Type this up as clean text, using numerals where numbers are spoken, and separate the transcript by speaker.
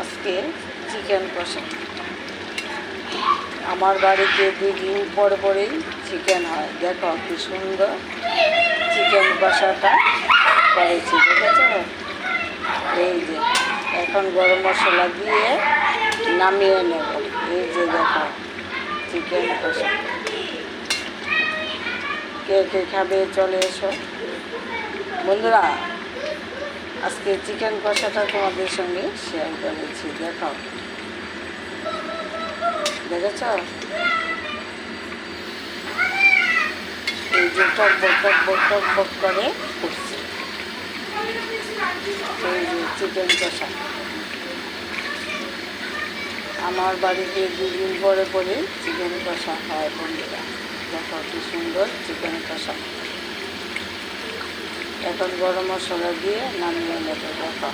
Speaker 1: আজকে চিকেন কষা। আমার বাড়িতে 2 দিন পর পরেই চিকেন হয়। দেখো কি সুন্দর চিকেন কষাটা করেছি, দেখেছ? এই যে এখন গরম মশলা দিয়ে নামিয়ে নেব। এই যে দেখো চিকেন কষা। কে কে খাবে চলে এসো বন্ধুরা। আজকে চিকেন কষাটা তোমাদের সঙ্গে শেয়ার করেছি। দেখো, দেখেছ? এই যে টকবক টকবক টকবক করে উঠছে এই যে চিকেন কষা। আমার বাড়িতে 2 দিন পরে পরে চিকেন কষা হয় বন্ধুরা। দেখো কি সুন্দর চিকেন কষা। এখন গরম মশলা দিয়ে নামিয়ে নেব। দেখো